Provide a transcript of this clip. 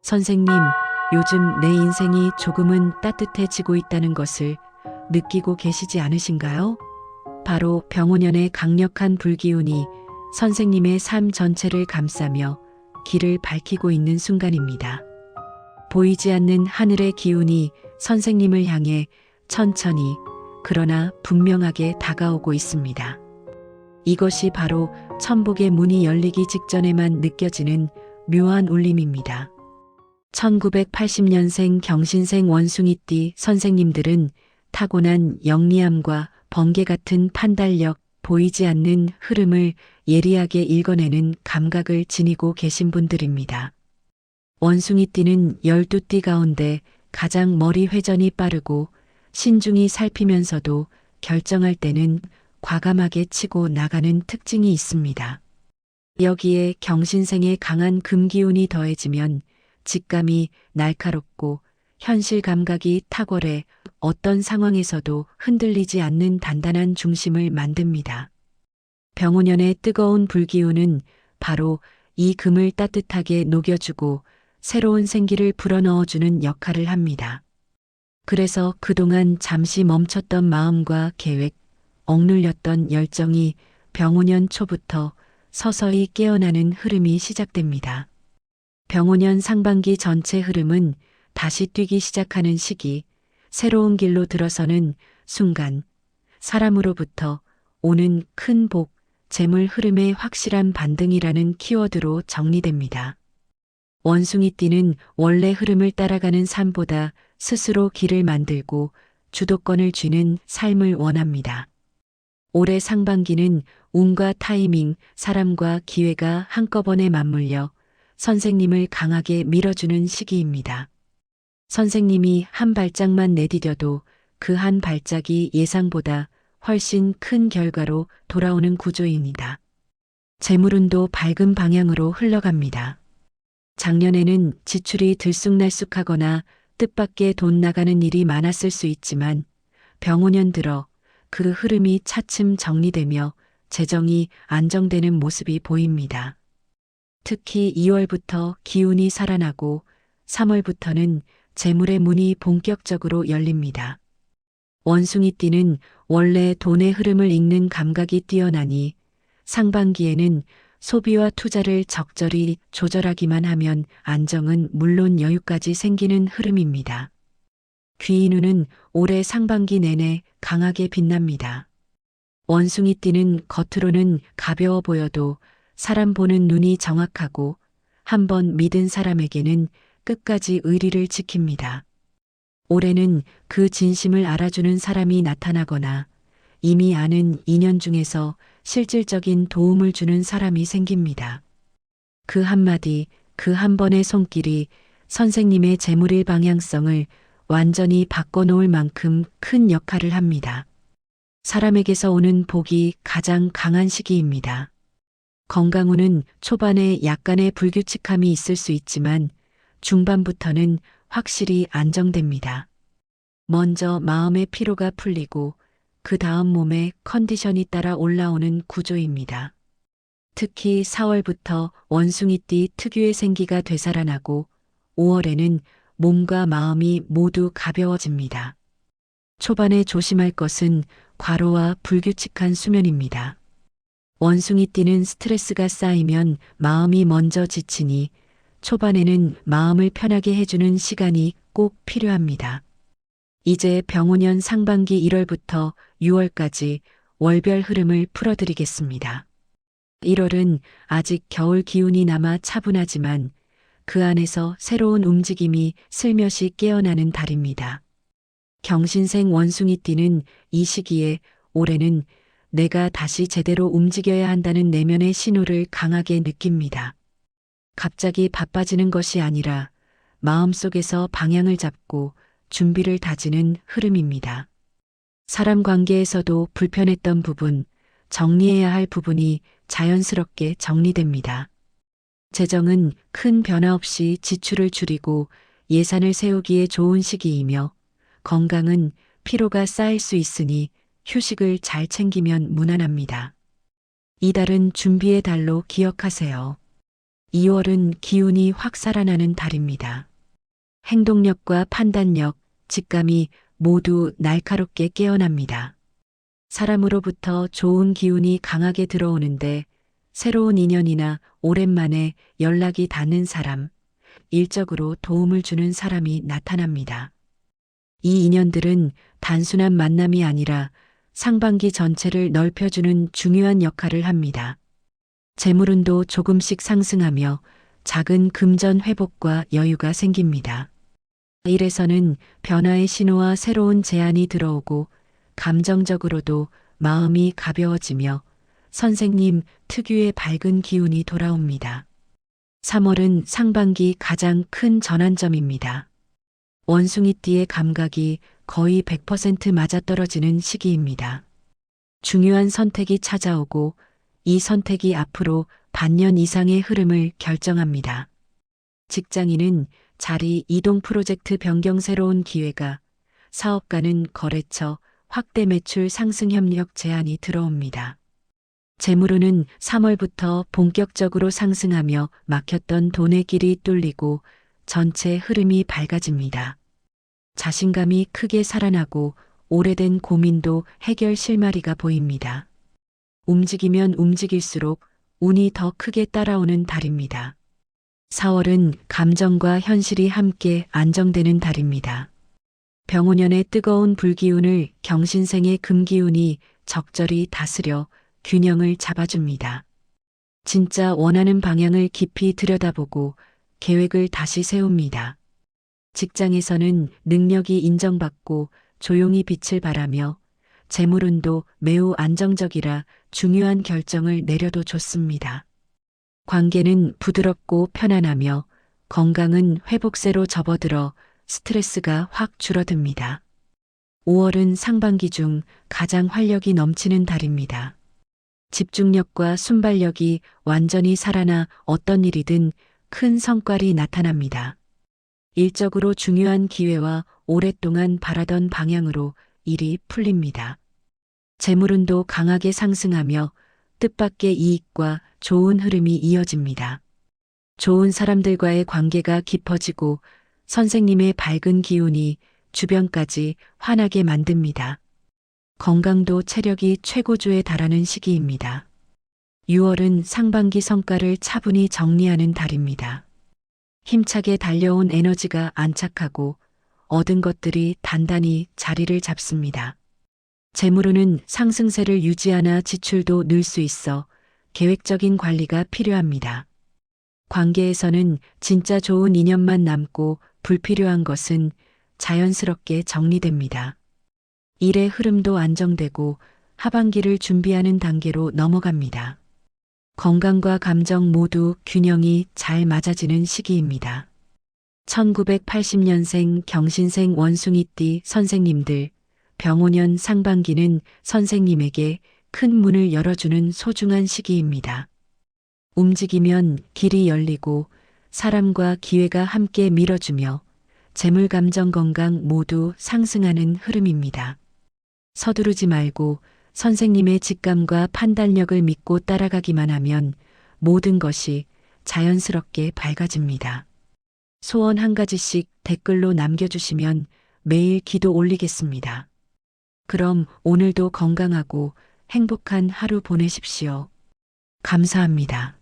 선생님, 요즘 내 인생이 조금은 따뜻해지고 있다는 것을 느끼고 계시지 않으신가요? 바로 병오년의 강력한 불기운이 선생님의 삶 전체를 감싸며 길을 밝히고 있는 순간입니다. 보이지 않는 하늘의 기운이 선생님을 향해 천천히 그러나 분명하게 다가오고 있습니다. 이것이 바로 천복의 문이 열리기 직전에만 느껴지는 묘한 울림입니다. 1980년생 경신생 원숭이띠 선생님들은 타고난 영리함과 번개 같은 판단력, 보이지 않는 흐름을 예리하게 읽어내는 감각을 지니고 계신 분들입니다. 원숭이띠는 12띠 가운데 가장 머리 회전이 빠르고 신중히 살피면서도 결정할 때는 과감하게 치고 나가는 특징이 있습니다. 여기에 경신생의 강한 금기운이 더해지면 직감이 날카롭고 현실 감각이 탁월해 어떤 상황에서도 흔들리지 않는 단단한 중심을 만듭니다. 병오년의 뜨거운 불기운은 바로 이 금을 따뜻하게 녹여주고 새로운 생기를 불어넣어주는 역할을 합니다. 그래서 그동안 잠시 멈췄던 마음과 계획, 억눌렸던 열정이 병오년 초부터 서서히 깨어나는 흐름이 시작됩니다. 병오년 상반기 전체 흐름은 다시 뛰기 시작하는 시기, 새로운 길로 들어서는 순간, 사람으로부터 오는 큰 복, 재물 흐름의 확실한 반등이라는 키워드로 정리됩니다. 원숭이띠는 원래 흐름을 따라가는 삶보다 스스로 길을 만들고 주도권을 쥐는 삶을 원합니다. 올해 상반기는 운과 타이밍, 사람과 기회가 한꺼번에 맞물려 선생님을 강하게 밀어주는 시기입니다. 선생님이 한 발짝만 내디뎌도 그 한 발짝이 예상보다 훨씬 큰 결과로 돌아오는 구조입니다. 재물운도 밝은 방향으로 흘러갑니다. 작년에는 지출이 들쑥날쑥하거나 뜻밖의 돈 나가는 일이 많았을 수 있지만 병오년 들어 그 흐름이 차츰 정리되며 재정이 안정되는 모습이 보입니다. 특히 2월부터 기운이 살아나고 3월부터는 재물의 문이 본격적으로 열립니다. 원숭이띠는 원래 돈의 흐름을 읽는 감각이 뛰어나니 상반기에는 소비와 투자를 적절히 조절하기만 하면 안정은 물론 여유까지 생기는 흐름입니다. 귀인운은 올해 상반기 내내 강하게 빛납니다. 원숭이띠는 겉으로는 가벼워 보여도 사람 보는 눈이 정확하고 한번 믿은 사람에게는 끝까지 의리를 지킵니다. 올해는 그 진심을 알아주는 사람이 나타나거나 이미 아는 인연 중에서 실질적인 도움을 주는 사람이 생깁니다. 그 한마디, 그 한 번의 손길이 선생님의 재물의 방향성을 완전히 바꿔놓을 만큼 큰 역할을 합니다. 사람에게서 오는 복이 가장 강한 시기입니다. 건강운은 초반에 약간의 불규칙함이 있을 수 있지만 중반부터는 확실히 안정됩니다. 먼저 마음의 피로가 풀리고 그 다음 몸의 컨디션이 따라 올라오는 구조입니다. 특히 4월부터 원숭이띠 특유의 생기가 되살아나고 5월에는 몸과 마음이 모두 가벼워집니다. 초반에 조심할 것은 과로와 불규칙한 수면입니다. 원숭이띠는 스트레스가 쌓이면 마음이 먼저 지치니 초반에는 마음을 편하게 해주는 시간이 꼭 필요합니다. 이제 병오년 상반기 1월부터 6월까지 월별 흐름을 풀어드리겠습니다. 1월은 아직 겨울 기운이 남아 차분하지만 그 안에서 새로운 움직임이 슬며시 깨어나는 달입니다. 경신생 원숭이띠는 이 시기에 올해는 내가 다시 제대로 움직여야 한다는 내면의 신호를 강하게 느낍니다. 갑자기 바빠지는 것이 아니라 마음속에서 방향을 잡고 준비를 다지는 흐름입니다. 사람 관계에서도 불편했던 부분, 정리해야 할 부분이 자연스럽게 정리됩니다. 재정은 큰 변화 없이 지출을 줄이고 예산을 세우기에 좋은 시기이며 건강은 피로가 쌓일 수 있으니 휴식을 잘 챙기면 무난합니다. 이달은 준비의 달로 기억하세요. 2월은 기운이 확 살아나는 달입니다. 행동력과 판단력, 직감이 모두 날카롭게 깨어납니다. 사람으로부터 좋은 기운이 강하게 들어오는데 새로운 인연이나 오랜만에 연락이 닿는 사람, 일적으로 도움을 주는 사람이 나타납니다. 이 인연들은 단순한 만남이 아니라 상반기 전체를 넓혀주는 중요한 역할을 합니다. 재물운도 조금씩 상승하며 작은 금전 회복과 여유가 생깁니다. 일에서는 변화의 신호와 새로운 제안이 들어오고 감정적으로도 마음이 가벼워지며 선생님 특유의 밝은 기운이 돌아옵니다. 3월은 상반기 가장 큰 전환점입니다. 원숭이띠의 감각이 거의 100% 맞아떨어지는 시기입니다. 중요한 선택이 찾아오고 이 선택이 앞으로 반년 이상의 흐름을 결정합니다. 직장인은 자리 이동 프로젝트 변경 새로운 기회가, 사업가는 거래처, 확대 매출 상승 협력 제안이 들어옵니다. 재물운은 3월부터 본격적으로 상승하며 막혔던 돈의 길이 뚫리고 전체 흐름이 밝아집니다. 자신감이 크게 살아나고 오래된 고민도 해결 실마리가 보입니다. 움직이면 움직일수록 운이 더 크게 따라오는 달입니다. 4월은 감정과 현실이 함께 안정되는 달입니다. 병오년의 뜨거운 불기운을 경신생의 금기운이 적절히 다스려 균형을 잡아줍니다. 진짜 원하는 방향을 깊이 들여다보고 계획을 다시 세웁니다. 직장에서는 능력이 인정받고 조용히 빛을 발하며 재물운도 매우 안정적이라 중요한 결정을 내려도 좋습니다. 관계는 부드럽고 편안하며 건강은 회복세로 접어들어 스트레스가 확 줄어듭니다. 5월은 상반기 중 가장 활력이 넘치는 달입니다. 집중력과 순발력이 완전히 살아나 어떤 일이든 큰 성과리 나타납니다. 일적으로 중요한 기회와 오랫동안 바라던 방향으로 일이 풀립니다. 재물운도 강하게 상승하며 뜻밖의 이익과 좋은 흐름이 이어집니다. 좋은 사람들과의 관계가 깊어지고 선생님의 밝은 기운이 주변까지 환하게 만듭니다. 건강도 체력이 최고조에 달하는 시기입니다. 6월은 상반기 성과를 차분히 정리하는 달입니다. 힘차게 달려온 에너지가 안착하고 얻은 것들이 단단히 자리를 잡습니다. 재물운은 상승세를 유지하나 지출도 늘 수 있어 계획적인 관리가 필요합니다. 관계에서는 진짜 좋은 인연만 남고 불필요한 것은 자연스럽게 정리됩니다. 일의 흐름도 안정되고 하반기를 준비하는 단계로 넘어갑니다. 건강과 감정 모두 균형이 잘 맞아지는 시기입니다. 1980년생 경신생 원숭이띠 선생님들, 병오년 상반기는 선생님에게 큰 문을 열어주는 소중한 시기입니다. 움직이면 길이 열리고 사람과 기회가 함께 밀어주며 재물 감정 건강 모두 상승하는 흐름입니다. 서두르지 말고 선생님의 직감과 판단력을 믿고 따라가기만 하면 모든 것이 자연스럽게 밝아집니다. 소원 한 가지씩 댓글로 남겨주시면 매일 기도 올리겠습니다. 그럼 오늘도 건강하고 행복한 하루 보내십시오. 감사합니다.